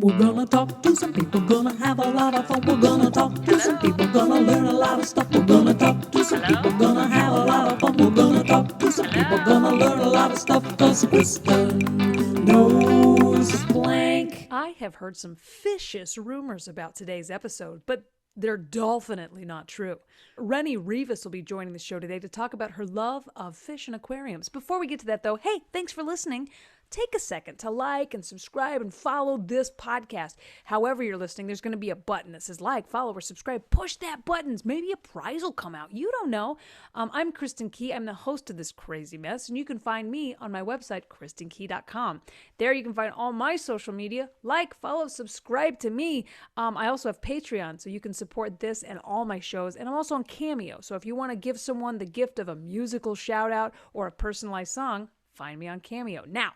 We're gonna talk to some people, gonna have a lot of fun. We're gonna talk to some people, gonna learn a lot of stuff. We're gonna talk to some people, gonna have a lot of fun. We're gonna talk to some people, gonna learn a lot of stuff. Cause Kristin knows blank. I have heard some vicious rumors about today's episode, but they're definitely not true. Renie Rivas will be joining the show today to talk about her love of fish and aquariums. Before we get to that, though, hey, thanks for listening. Take a second to like and subscribe and follow this podcast. However you're listening, there's going to be a button that says like, follow, or subscribe. Push that button. Maybe a prize will come out. You don't know. I'm Kristin Key. I'm the host of this crazy mess, and you can find me on my website, kristinkey.com. There you can find all my social media. Like, follow, subscribe to me. I also have Patreon, so you can support this and all my shows. And I'm also on Cameo. So if you want to give someone the gift of a musical shout out or a personalized song, find me on Cameo. Now,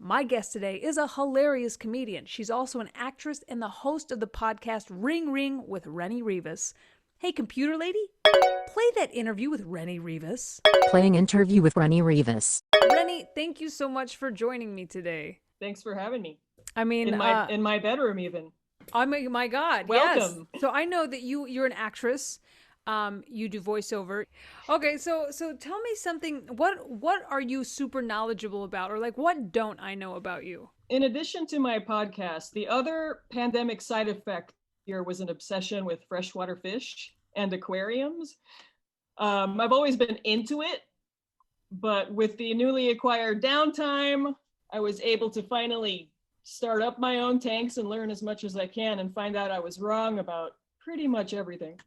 my guest today is a hilarious comedian. She's also an actress and the host of the podcast Ring Ring with Renie Rivas. Hey, computer lady, play that interview with Renie Rivas. Playing interview with Renie Rivas. Renie, thank you so much for joining me today. Thanks for having me. I mean, in my bedroom even. Oh my God, welcome. Yes. So I know that you're an actress. You do voiceover. Okay, so tell me something. What are you super knowledgeable about, or like what don't I know about you? In addition to my podcast, the other pandemic side effect here was an obsession with freshwater fish and aquariums. I've always been into it, but with the newly acquired downtime, I was able to finally start up my own tanks and learn as much as I can and find out I was wrong about pretty much everything.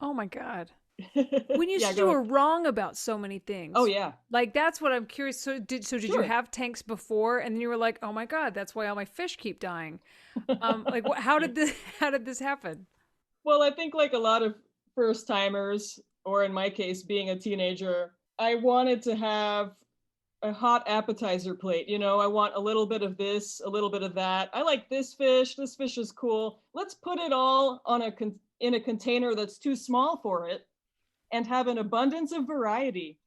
Oh my God. When you said you were wrong about so many things. Oh yeah. Like that's what I'm curious. So did Sure. you have tanks before and then you were like, oh my God, that's why all my fish keep dying. Like how did this happen? Well, I think like a lot of first timers, or in my case, being a teenager, I wanted to have a hot appetizer plate. You know, I want a little bit of this, a little bit of that. I like this fish. This fish is cool. Let's put it all on in a container that's too small for it and have an abundance of variety.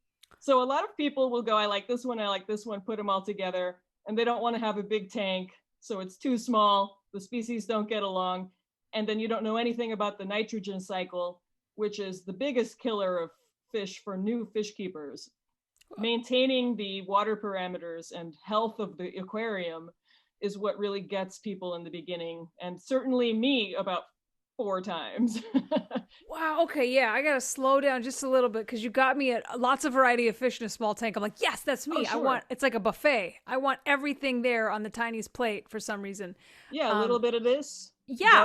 So a lot of people will go, I like this one, put them all together, and they don't want to have a big tank. So it's too small. The species don't get along. And then you don't know anything about the nitrogen cycle, which is the biggest killer of fish for new fish keepers. Maintaining the water parameters and health of the aquarium is what really gets people in the beginning. And certainly me about 4 times. Wow. Okay. Yeah. I got to slow down just a little bit because you got me at lots of variety of fish in a small tank. I'm like, yes, that's me. Oh, sure. It's like a buffet. I want everything there on the tiniest plate for some reason. Yeah. A little bit of this. Yeah.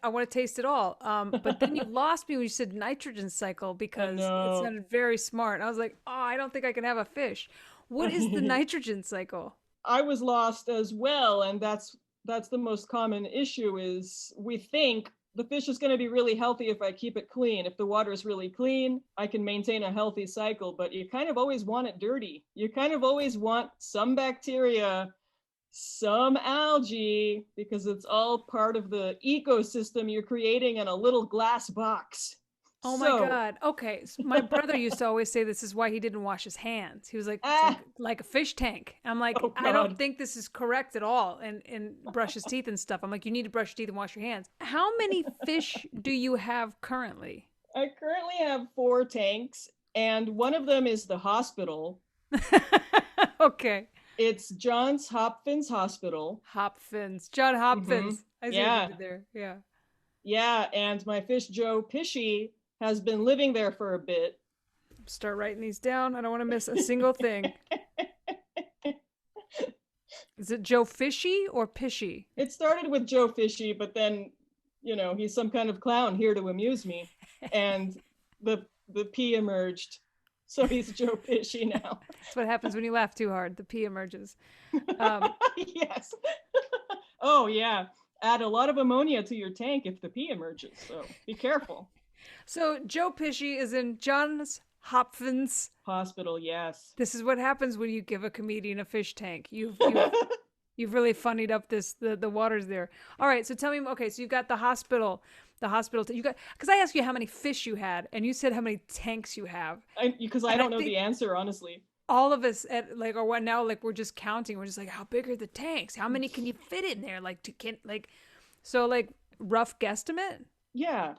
I want to taste it all. But then you lost me when you said nitrogen cycle because it sounded very smart. I was like, oh, I don't think I can have a fish. What is the nitrogen cycle? I was lost as well. And that's the most common issue is we think the fish is going to be really healthy if I keep it clean. If the water is really clean, I can maintain a healthy cycle, but you kind of always want it dirty. You kind of always want some bacteria, some algae, because it's all part of the ecosystem you're creating in a little glass box. Oh my God. Okay. So my brother used to always say this is why he didn't wash his hands. He was like, like a fish tank. I'm like, Oh, I don't think this is correct at all. And brush his teeth and stuff. I'm like, you need to brush your teeth and wash your hands. How many fish do you have currently? I currently have 4 tanks, and one of them is the hospital. Okay. It's Johns Hopkins Hospital. John Hopkins. Mm-hmm. I see Yeah. what you did there. Yeah. Yeah, and my fish Joe Fishy has been living there for a bit. Start writing these down. I don't want to miss a single thing. Is it Joe Fishy or Pishy? It started with Joe Fishy, but then, you know, he's some kind of clown here to amuse me. And the P emerged. So he's Joe Fishy now. That's what happens when you laugh too hard. The P emerges. Yes. Oh, yeah. Add a lot of ammonia to your tank if the P emerges. So be careful. So Joe Pishy is in Johns Hopkins Hospital, yes. This is what happens when you give a comedian a fish tank. You've really funnied up the waters there. All right, so tell me. Okay, so you got the hospital. You got, because I asked you how many fish you had, and you said how many tanks you have. Because I don't know the answer, honestly. all of us at like, or what now, like we're just counting. We're just like, how big are the tanks? How many can you fit in there? Like, so like rough guesstimate? Yeah.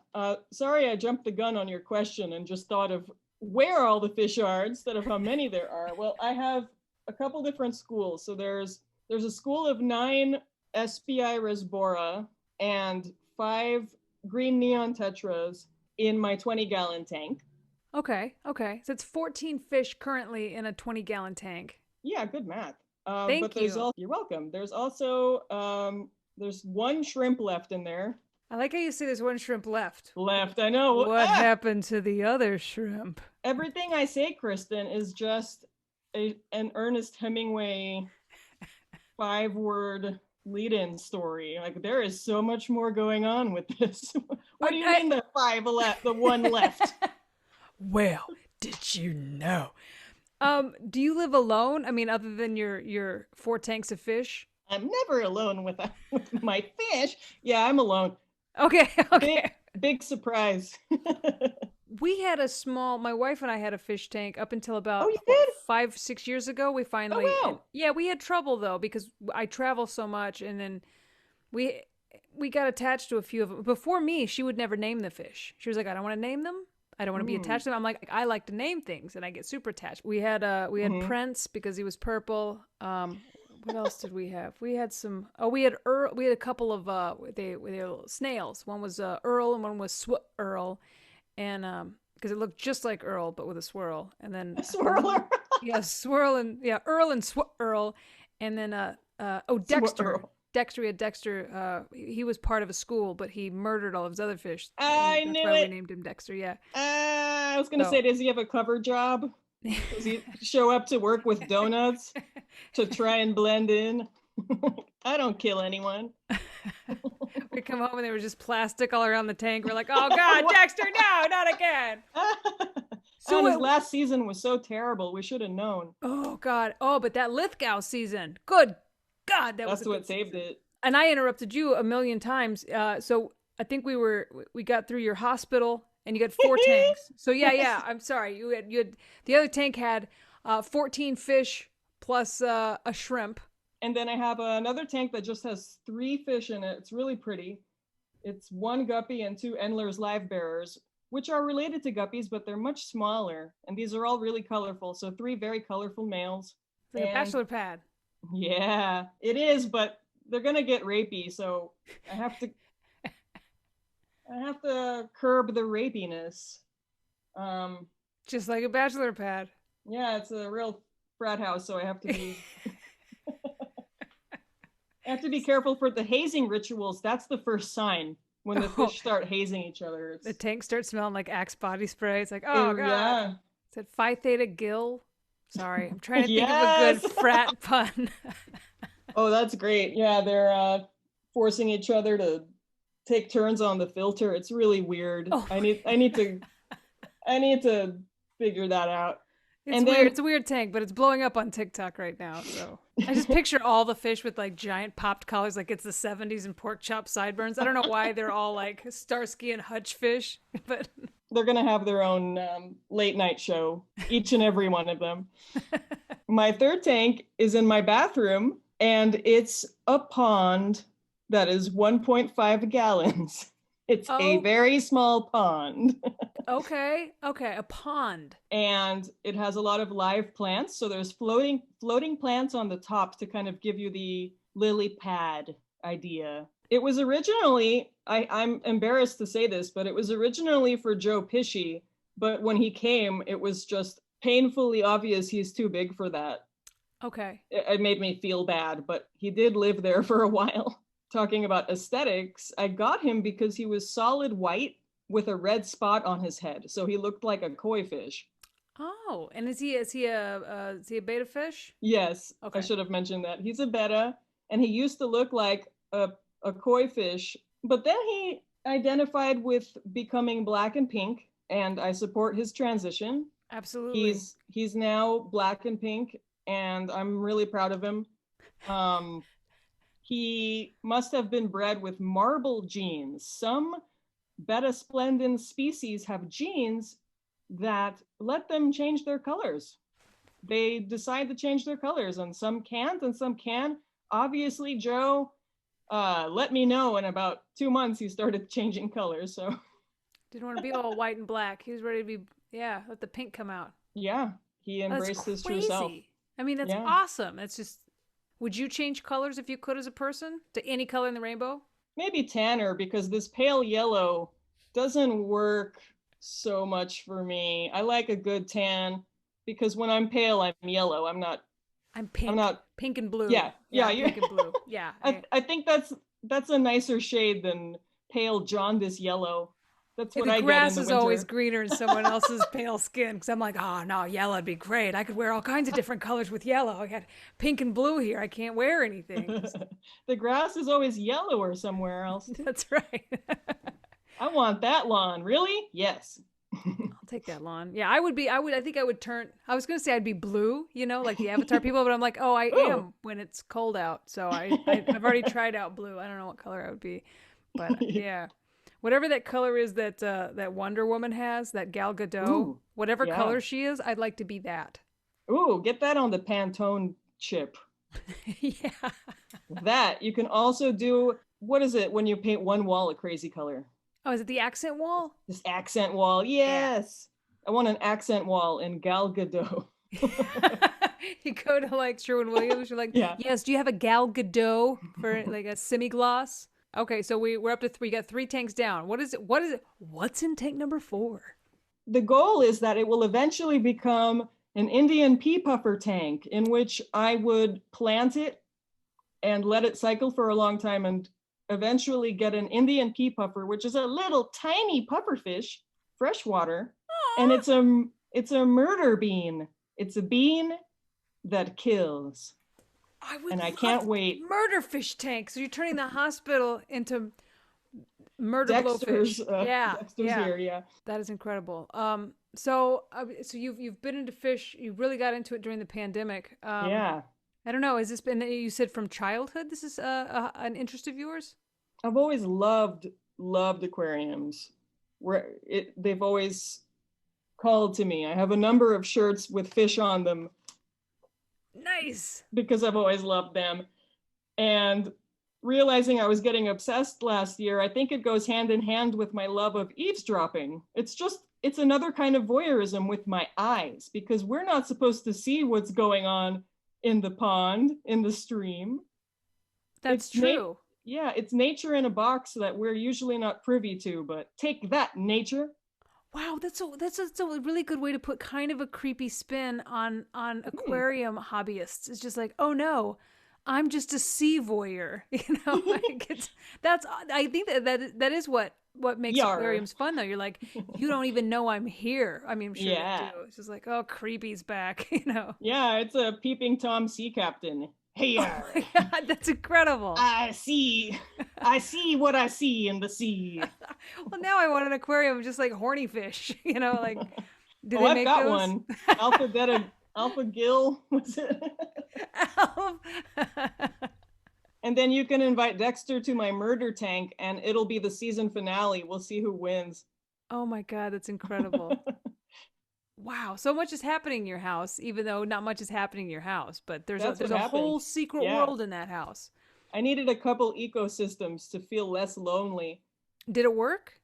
Sorry, I jumped the gun on your question and just thought of where all the fish are instead of how many there are. Well, I have a couple different schools. So there's a school of 9 SPI Resbora and 5 green neon tetras in my 20-gallon tank. Okay. So it's 14 fish currently in a 20-gallon tank. Yeah, good math. Thank you. You're welcome. There's also there's 1 shrimp left in there. I like how you say there's 1 shrimp left. I know. What happened to the other shrimp? Everything I say, Kristin, is just an Ernest Hemingway 5-word lead-in story. Like, there is so much more going on with this. What do you mean the 5 left, the 1 left? Well, did you know? Do you live alone? I mean, other than your 4 tanks of fish? I'm never alone with my fish. Yeah, I'm alone. Okay. Big surprise. We had my wife and I had a fish tank up until about 5-6 years ago. We finally, we had trouble though, because I travel so much, and then we got attached to a few of them. Before me, she would never name the fish. She was like, I don't want to name them. I don't want to be attached to them. I'm like, I like to name things, and I get super attached. We had Prince because he was purple. What else did we have? We had some. Oh, we had Earl. We had a couple of they were snails. One was Earl, and one was Earl, and because it looked just like Earl but with a swirl. And then Swirler. Swirl and Earl and Earl, and then Dexter. Swirl. Dexter, we had Dexter. He was part of a school, but he murdered all of his other fish. I knew That's why it. we named him Dexter. Yeah. I was gonna say, does he have a cover job? Does he show up to work with donuts to try and blend in? I don't kill anyone. We come home and there was just plastic all around the tank. We're like, oh God, Dexter, no, not again. So his last season was so terrible. We should have known. Oh God. Oh, but that Lithgow season. Good God, that's what saved it. And I interrupted you a million times. So I think we got through your hospital. And you got 4 tanks. So yeah. I'm sorry. You had the other tank had 14 fish plus a shrimp. And then I have another tank that just has 3 fish in it. It's really pretty. It's 1 guppy and 2 Endler's live bearers, which are related to guppies, but they're much smaller. And these are all really colorful. So 3 very colorful males. It's like a bachelor pad. Yeah, it is, but they're gonna get rapey, so I have to curb the rapiness. Just like a bachelor pad. Yeah, it's a real frat house, so I have to be I have to be careful for the hazing rituals. That's the first sign when the fish start hazing each other. The tank starts smelling like Axe body spray. It's like, oh God. Yeah. Is it Phi Theta Gil? Sorry, I'm trying to think of a good frat pun. Oh, that's great. Yeah, they're forcing each other to take turns on the filter. It's really weird. Oh. I need to figure that out. It's a weird tank, but it's blowing up on TikTok right now. So I just picture all the fish with like giant popped collars, like it's the 70s and pork chop sideburns. I don't know why they're all like Starsky and Hutch fish, but they're gonna have their own late night show, each and every one of them. My 3rd tank is in my bathroom, and it's a pond that is 1.5 gallons. It's a very small pond. Okay, a pond. And it has a lot of live plants. So there's floating plants on the top to kind of give you the lily pad idea. It was originally, I'm embarrassed to say this, but it was originally for Joe Pishy. But when he came, it was just painfully obvious he's too big for that. Okay. It made me feel bad, but he did live there for a while. Talking about aesthetics, I got him because he was solid white with a red spot on his head. So he looked like a koi fish. Oh, and is he a betta fish? Yes. Okay. I should have mentioned that. He's a betta, and he used to look like a koi fish, but then he identified with becoming black and pink, and I support his transition. Absolutely. He's now black and pink, and I'm really proud of him. He must have been bred with marble genes. Some betta splendens species have genes that let them change their colors. they decide to change their colors, and some can't and some can. Obviously, Joe let me know in about 2 months he started changing colors. So Didn't want to be all white and black. He was ready to be, yeah, let the pink come out. yeah, he Oh, that's embraced his true self. crazy. I mean, that's Yeah. awesome. It's just, would you change colors if you could as a person to any color in the rainbow? Maybe tanner, because this pale yellow doesn't work so much for me. I like a good tan, because when I'm pale, I'm yellow. I'm not. I'm pink. I'm not. Pink and blue. Yeah, yeah, pink and blue. Yeah. I think that's a nicer shade than pale jaundice yellow. That's what the I get in grass the is winter. always greener in someone else's pale skin, because I'm like, oh no, yellow would be great. I could wear all kinds of different colors with yellow. I got pink and blue here. I can't wear anything. The grass is always yellower somewhere else. That's right. I want that lawn. Really? Yes. I'll take that lawn. Yeah, I think I would turn, I was going to say I'd be blue, you know, like the Avatar people, but I'm like, oh, I am when it's cold out. So I've already tried out blue. I don't know what color I would be, but yeah. Whatever that color is that that Wonder Woman has, that Gal Gadot, Ooh, whatever yeah. color she is, I'd like to be that. Ooh, get that on the Pantone chip. Yeah. That you can also do. What is it when you paint one wall a crazy color? Oh, is it the accent wall? This accent wall. Yes. I want an accent wall in Gal Gadot. You go to like Sherwin-Williams, you're like, Yeah. yes, do you have a Gal Gadot for like a semi-gloss? Okay, so we're up to 3. We got 3 tanks down. What is it? What's in tank number 4? The goal is that it will eventually become an Indian pea puffer tank, in which I would plant it and let it cycle for a long time, and eventually get an Indian pea puffer, which is a little tiny puffer fish, freshwater. And it's a murder bean. It's a bean that kills. I can't wait. Murder fish tank. So you're turning the hospital into murder Dexter's, blowfish. Dexter's here, yeah. That is incredible. So you've been into fish. You really got into it during the pandemic. Yeah. I don't know. Has this been? You said from childhood. This is an interest of yours. I've always loved aquariums. They've always called to me. I have a number of shirts with fish on them. Nice. Because I've always loved them. And realizing I was getting obsessed last year, I think it goes hand in hand with my love of eavesdropping. It's another kind of voyeurism with my eyes, because we're not supposed to see what's going on in the pond, in the stream. That's true. Yeah, it's nature in a box that we're usually not privy to, but take that, nature. Wow, that's a really good way to put kind of a creepy spin on aquarium hobbyists. It's just like, oh no, I'm just a sea voyeur, you know. Like I think that is what makes aquariums fun, though. You're like, you don't even know I'm here. I mean, I'm sure you do. It's just like, oh, creepy's back, you know. Yeah, it's a peeping Tom sea captain. Hey, oh my God, that's incredible. I see what I see in the sea. Well, now I want an aquarium of just like horny fish, you know, like. Do they make I've got those? one. Alpha Gill, was it? And then you can invite Dexter to my murder tank, and it'll be the season finale. We'll see who wins. Oh my God, that's incredible. Wow, so much is happening in your house, even though not much is happening in your house, but there's a whole secret world in that house. I needed a couple ecosystems to feel less lonely. Did it work?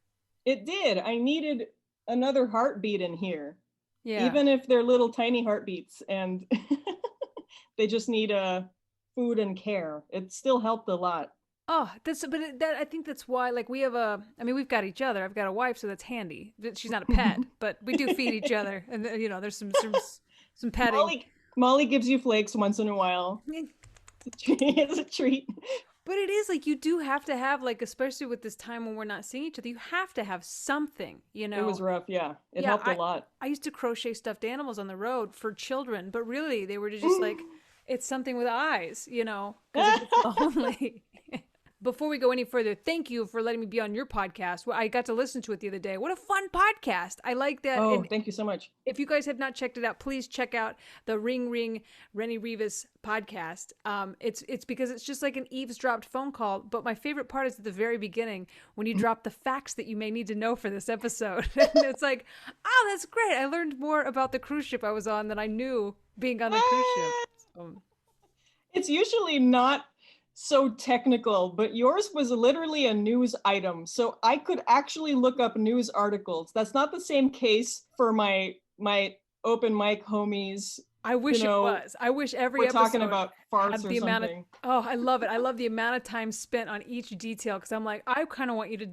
It did. I needed another heartbeat in here. Yeah. Even if they're little tiny heartbeats and they just need food and care. It still helped a lot. Oh, I think that's why, like, we've got each other. I've got a wife, so that's handy. She's not a pet, but we do feed each other, and you know, there's some petting. Molly gives you flakes once in a while. It's a treat. But it is like, you do have to have, like, especially with this time when we're not seeing each other, you have to have something, you know. It was rough, yeah. It helped a lot. I used to crochet stuffed animals on the road for children, but really they were just like, it's something with eyes, you know, because it's lonely. Before we go any further, thank you for letting me be on your podcast. Well, I got to listen to it the other day. What a fun podcast. I like that. Oh, And thank you so much. if you guys have not checked it out, please check out the Ring Renie Rivas podcast. It's because it's just like an eavesdropped phone call. But my favorite part is at the very beginning when you drop the facts that you may need to know for this episode. And it's like, oh, that's great. I learned more about the cruise ship I was on than I knew being on the cruise ship. So, It's usually not so technical, but yours was literally a news item. So I could actually look up news articles. That's not the same case for my open mic homies. I wish You know, it was. I wish every We're episode talking about farts had or the amount of, something. oh, I love it. I love the amount of time spent on each detail because I'm like, I kind of want you to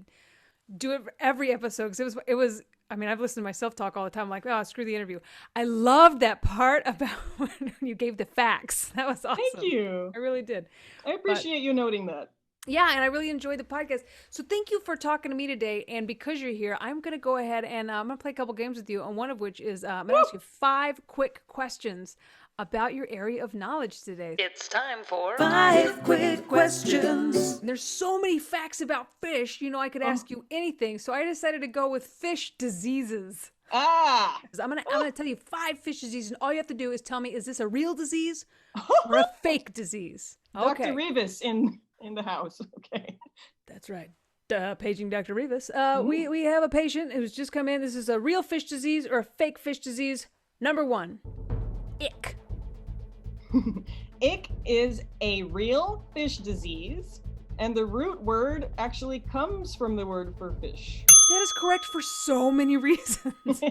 do it for every episode because it was. I mean, I've listened to myself talk all the time. I'm like, oh, screw the interview. I loved that part about when you gave the facts. That was awesome. Thank you. I really did. I appreciate you noting that. Yeah, and I really enjoyed the podcast. So thank you for talking to me today. And because you're here, I'm going to go ahead and I'm going to play a couple games with you. And one of which is I'm going to ask you 5 quick questions about your area of knowledge today. It's time for 5 quick questions. And there's so many facts about fish, I could ask you anything. So I decided to go with fish diseases. Ah! I'm gonna tell you 5 fish diseases, and all you have to do is tell me, is this a real disease or a fake disease? Okay. Dr. Rivas in the house. Okay. That's right. Paging Dr. Rivas. We have a patient who's just come in. This is a real fish disease or a fake fish disease. Number 1, ick. Ick is a real fish disease, and the root word actually comes from the word for fish. That is correct for so many reasons.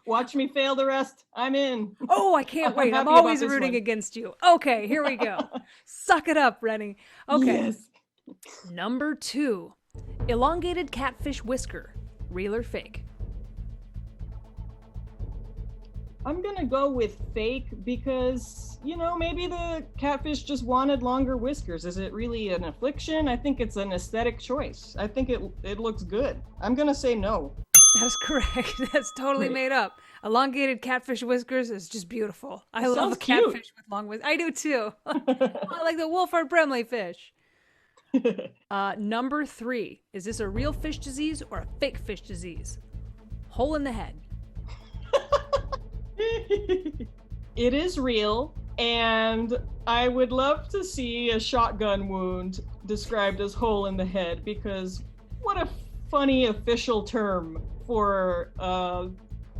Watch me fail the rest. I'm in. Oh, I can't wait. I'm happy about always this rooting one. against you. Okay, here we go. Suck it up, Renie. Okay. Yes. Number 2, elongated catfish whisker. Real or fake? I'm gonna go with fake because, maybe the catfish just wanted longer whiskers. Is it really an affliction? I think it's an aesthetic choice. I think it looks good. I'm gonna say no. That is correct. That's totally Great. made up. Elongated catfish whiskers is just beautiful. I love sounds a cute. catfish with long whiskers. I do too. I like the Wolfhard Brimley fish. Number 3, is this a real fish disease or a fake fish disease? Hole in the head. It is real, and I would love to see a shotgun wound described as hole in the head, because what a funny official term for a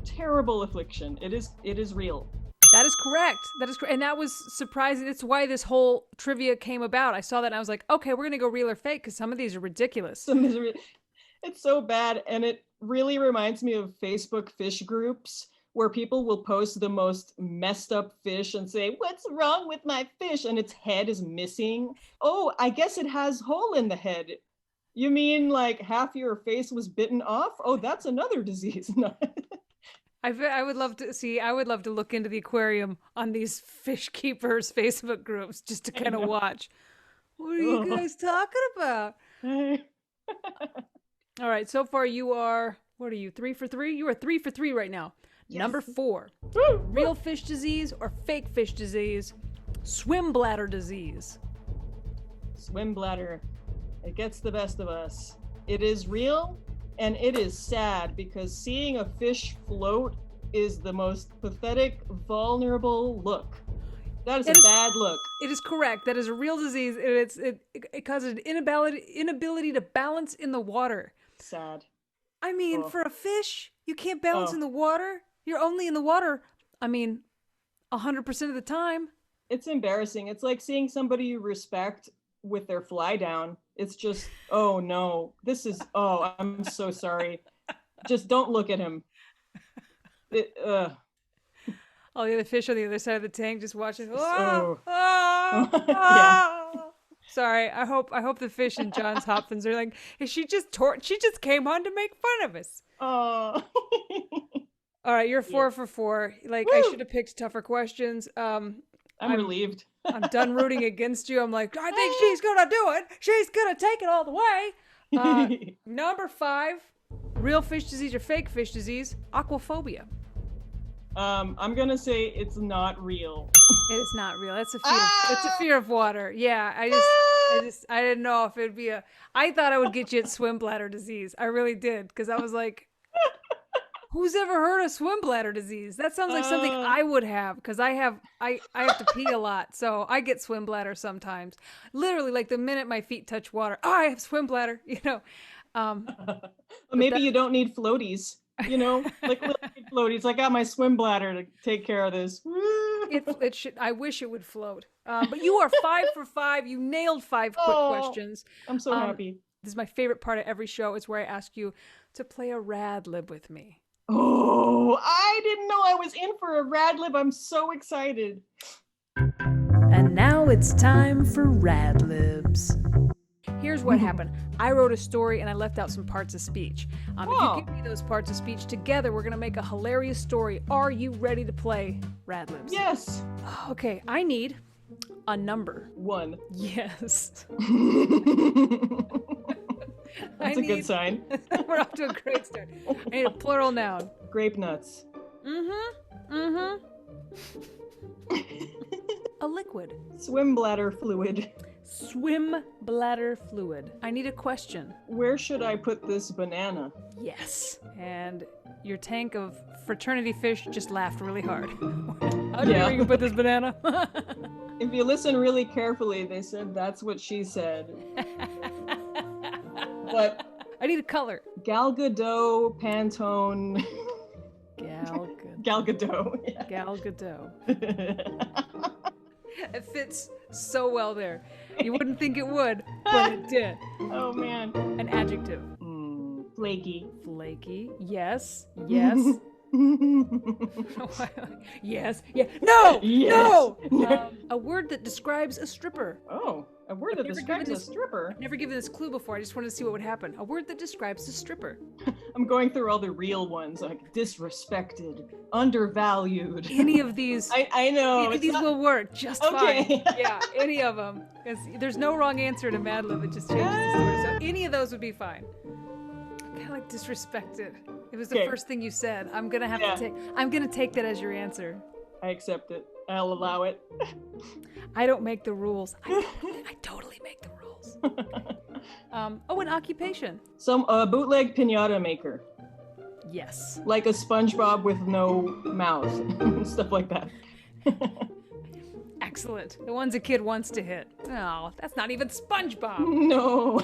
terrible affliction. It is real. That is correct. That is correct. And that was surprising. That's why this whole trivia came about. I saw that and I was like, okay, we're going to go real or fake because some of these are ridiculous. It's so bad, and it really reminds me of Facebook fish groups where people will post the most messed up fish and say, what's wrong with my fish? And its head is missing. Oh, I guess it has hole in the head. You mean like half your face was bitten off? Oh, that's another disease. I would love to look into the aquarium on these fish keepers Facebook groups just to kind of watch. What are you guys talking about? All right, so far you are, what are you, 3 for 3? You are 3 for 3 right now. Yes. Number 4, real fish disease or fake fish disease? Swim bladder disease. Swim bladder. It gets the best of us. It is real, and it is sad because seeing a fish float is the most pathetic, vulnerable look. That is a bad look. It is correct. That is a real disease. It causes an inability to balance in the water. Sad. I mean, for a fish, you can't balance in the water. You're only in the water, 100% of the time. It's embarrassing. It's like seeing somebody you respect with their fly down. It's just, oh no, I'm so sorry. Just don't look at him. All the other fish on the other side of the tank just watching. Yeah. Sorry, I hope the fish in Johns Hopkins are like, she just came on to make fun of us. Oh. All right, you're 4 for 4. Like, I should have picked tougher questions. I'm relieved. I'm done rooting against you. I'm like, I think she's gonna do it. She's gonna take it all the way. Number 5, real fish disease or fake fish disease? Aquaphobia. I'm gonna say it's not real. It is not real. It's a fear. It's a fear of water. Yeah, I didn't know if it'd be I thought I would get you at swim bladder disease. I really did, because I was like, who's ever heard of swim bladder disease? That sounds like something I would have, because I have to pee a lot, so I get swim bladder sometimes. Literally, like the minute my feet touch water, I have swim bladder. Maybe you don't need floaties. Like little floaties. I got my swim bladder to take care of this. It should. I wish it would float. But you are 5 for 5. You nailed 5 quick questions. I'm so happy. This is my favorite part of every show. It's where I ask you to play a RadLib with me. Oh, I didn't know I was in for a RadLib. I'm so excited. And now it's time for RadLibs. Here's what happened. I wrote a story and I left out some parts of speech. If you give me those parts of speech together, we're going to make a hilarious story. Are you ready to play RadLibs? Yes. Okay, I need a number. 1. Yes. That's a good sign. We're off to a great start. I need a plural noun. Grape nuts. A liquid. Swim bladder fluid. Swim bladder fluid. I need a question. Where should I put this banana? Yes. And your tank of fraternity fish just laughed really hard. How do you can put this banana? If you listen really carefully, they said that's what she said. But I need a color. Gal Gadot, Pantone. Gal Gadot. Yeah. Gal Gadot. It fits so well there. You wouldn't think it would, but it did. Oh man. An adjective. Flaky. Flaky. Yes. Yes. Yes. Yeah. No. Yes. No. A word that describes a stripper. Oh, a word that describes a stripper. I've never given this clue before. I just wanted to see what would happen. A word that describes a stripper. I'm going through all the real ones, like disrespected, undervalued. Any of these. I know. Any of these will work just okay. fine. Yeah, any of them. There's no wrong answer to Mad Lib. It just changes the story. So any of those would be fine. Kind of like disrespected. It was the first thing you said. I'm gonna have to take. I'm gonna take that as your answer. I accept it. I'll allow it. I don't make the rules. I totally make the rules. An occupation. Some bootleg pinata maker. Yes. Like a SpongeBob with no mouth. Stuff like that. Excellent. The ones a kid wants to hit. Oh, that's not even SpongeBob. No.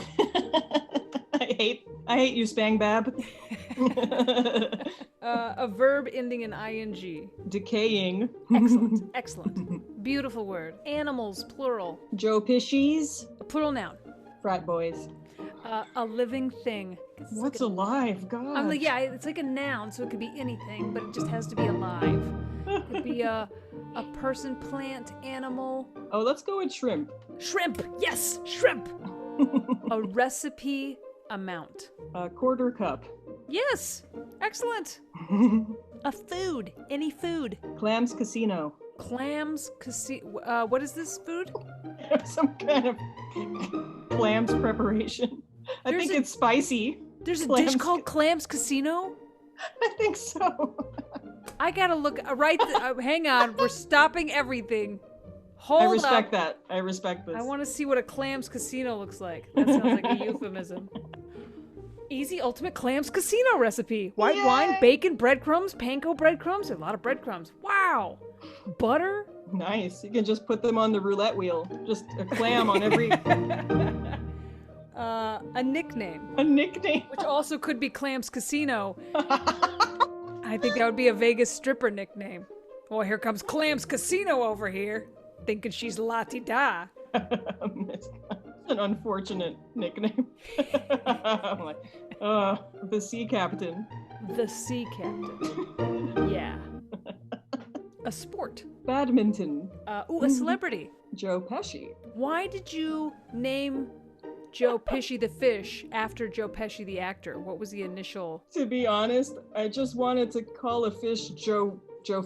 I hate you, Spangbab. A verb ending in ing. Decaying. Excellent. Excellent. Beautiful word. Animals, plural. Joe Pishies. A plural noun. Frat boys. A living thing. What's alive? God. It's like a noun, so it could be anything, but it just has to be alive. It could be a person, plant, animal. Oh, let's go with shrimp. Shrimp. Yes, shrimp. A recipe amount. A quarter cup. Yes. Excellent. A food. Any food. Clams Casino. Clams Casino. What is this food? Some kind of clams preparation. I think it's spicy. There's a dish called Clams Casino? I think so. I gotta look. Hang on. We're stopping everything. Hold up. I respect that. I respect this. I want to see what a Clams Casino looks like. That sounds like a euphemism. Easy ultimate Clams Casino recipe. White wine, bacon, breadcrumbs, panko breadcrumbs. A lot of breadcrumbs. Wow. Butter. Nice. You can just put them on the roulette wheel. Just a clam on every... A nickname. A nickname. Which also could be Clams Casino. I think that would be a Vegas stripper nickname. Well, here comes Clams Casino over here, thinking she's la-ti-da. It's an unfortunate nickname. I'm like, the sea captain. The sea captain. Yeah. A sport. Badminton. A celebrity. Joe Pesci. Why did you name Joe Pesci the fish after Joe Pesci the actor? What was the initial? To be honest, I just wanted to call a fish Joe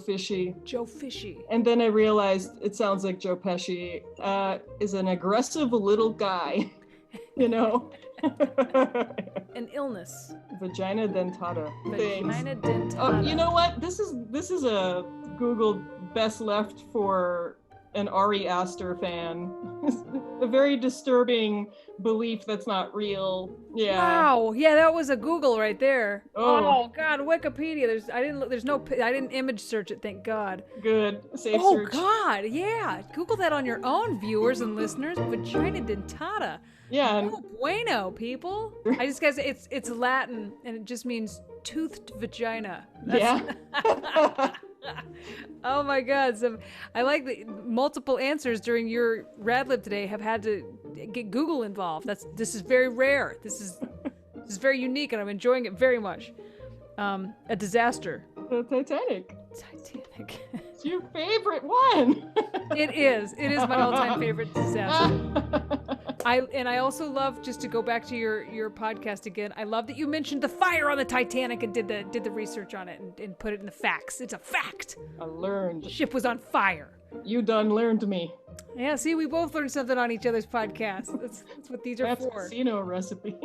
Fishy. Joe Fishy. And then I realized it sounds like Joe Pesci is an aggressive little guy, you know? An illness. Vagina dentata. Vagina dentata. Oh, you know what? This is a Google best left for an Ari Aster fan. A very disturbing belief that's not real. Yeah. Wow. Yeah, that was a Google right there. Oh. God, Wikipedia. I didn't image search it, thank God. Good. Safe Oh search. God, yeah. Google that on your own, viewers and listeners. Vagina dentata. Yeah. And Oh bueno, people. I just guess it's Latin and it just means toothed vagina. yeah. Oh my God! So I like the multiple answers during your RadLib today have had to get Google involved. This is very rare. This is very unique, and I'm enjoying it very much. A disaster. The Titanic. Titanic. It's your favorite one. It is. It is my all-time favorite disaster. I also love, just to go back to your podcast again, I love that you mentioned the fire on the Titanic and did the research on it and put it in the facts. It's a fact. I learned. The ship was on fire. You done learned me. Yeah, see, we both learned something on each other's podcasts. That's what these are That's for. casino recipe.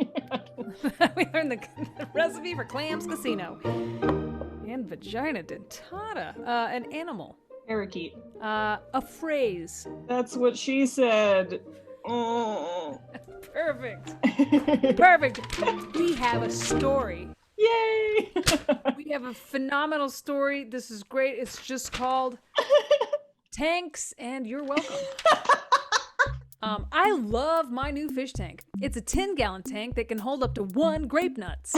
We learned the recipe for clams casino. And vagina dentata. An animal. Parakeet. A phrase. That's what she said. Oh. Perfect. Perfect. We have a story. Yay! We have a phenomenal story. This is great. It's just called Tanks and You're Welcome. I love my new fish tank. It's a 10-gallon tank that can hold up to 1 grape nuts.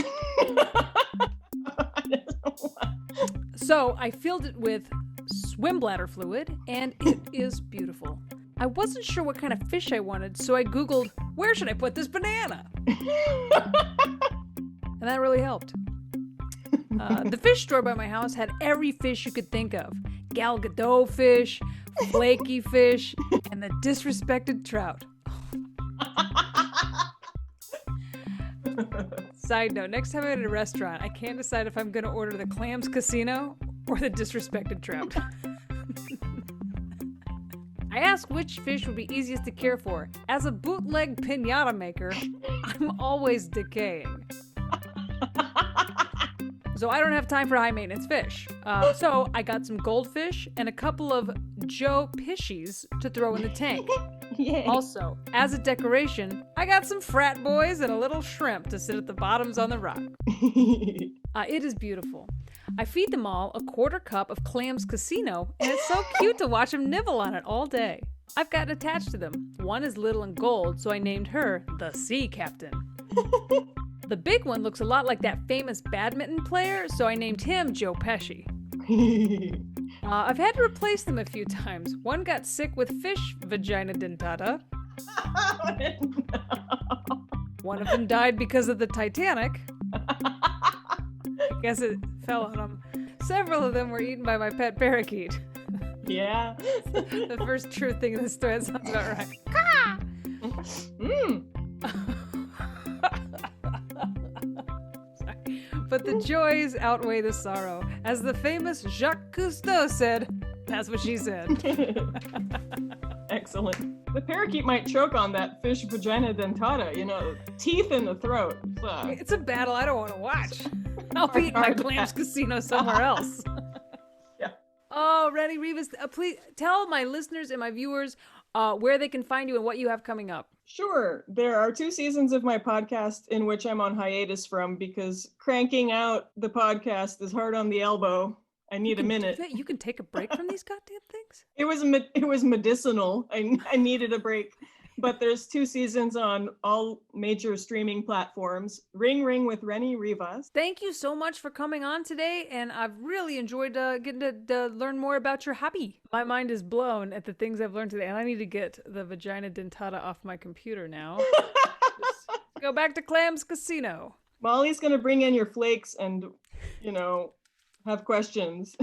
So I filled it with swim bladder fluid, and it is beautiful. I wasn't sure what kind of fish I wanted, so I Googled, where should I put this banana? And that really helped. The fish store by my house had every fish you could think of. Gal Gadot fish, flaky fish, and the disrespected trout. Side note, next time I'm at a restaurant, I can't decide if I'm going to order the clams casino or the disrespected trout. I asked which fish would be easiest to care for. As a bootleg piñata maker, I'm always decaying. So I don't have time for high maintenance fish. So I got some goldfish and a couple of Joe Pishies to throw in the tank. Yay. Also, as a decoration, I got some frat boys and a little shrimp to sit at the bottoms on the rock. It is beautiful. I feed them all a 1/4 cup of clams casino, and it's so cute to watch them nibble on it all day. I've gotten attached to them. One is little and gold, so I named her the Sea Captain. The big one looks a lot like that famous badminton player, so I named him Joe Pesci. I've had to replace them a few times. One got sick with fish vagina dentata. One of them died because of the Titanic. I guess it fell on them. Several of them were eaten by my pet parakeet. Yeah. The first true thing in this story, that sounds about right. Sorry. But the joys outweigh the sorrow. As the famous Jacques Cousteau said, that's what she said. Excellent. The parakeet might choke on that fish vagina dentata, teeth in the throat. It's a battle I don't want to watch. I'll be at my clams casino somewhere else. Yeah. Oh, Renie Rivas, please tell my listeners and my viewers where they can find you and what you have coming up. Sure. There are 2 seasons of my podcast in which I'm on hiatus from because cranking out the podcast is hard on the elbow. I need a minute. You can take a break from these goddamn things? It was medicinal. I needed a break. But there's 2 seasons on all major streaming platforms. Ring Ring with Renie Rivas. Thank you so much for coming on today, and I've really enjoyed getting to learn more about your hobby. My mind is blown at the things I've learned today, and I need to get the vagina dentata off my computer now. Just go back to Clams Casino. Molly's going to bring in your flakes and, have questions.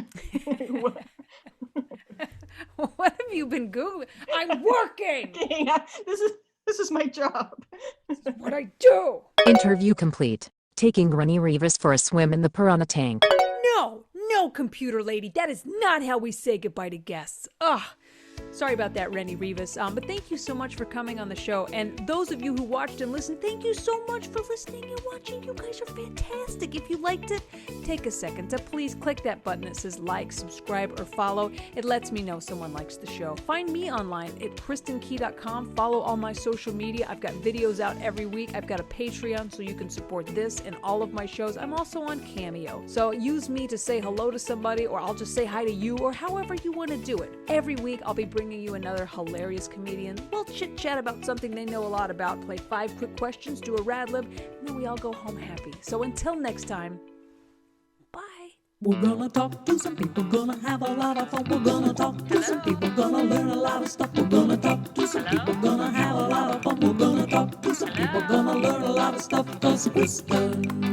What have you been Googling? I'm working! Yeah, this is my job. This is what I do! Interview complete. Taking Renie Rivas for a swim in the piranha tank. No, computer lady. That is not how we say goodbye to guests. Ugh. Sorry about that, Renie Rivas. But thank you so much for coming on the show. And those of you who watched and listened, thank you so much for listening and watching. You guys are fantastic. If you liked it, take a second to please click that button that says like, subscribe, or follow. It lets me know someone likes the show. Find me online at kristinkey.com. Follow all my social media. I've got videos out every week. I've got a Patreon so you can support this and all of my shows. I'm also on Cameo. So use me to say hello to somebody, or I'll just say hi to you, or however you want to do it. Every week I'll be bringing you another hilarious comedian. We'll chit chat about something they know a lot about, play 5 quick questions, do a RadLib, and then we all go home happy. So until next time, bye. We're gonna talk to some people, gonna have a lot of fun. We're gonna talk to some people, gonna learn a lot of stuff. We're gonna talk to some people, gonna have a lot of fun. We're gonna talk to some people, gonna learn a lot of stuff. 'Cause Kristin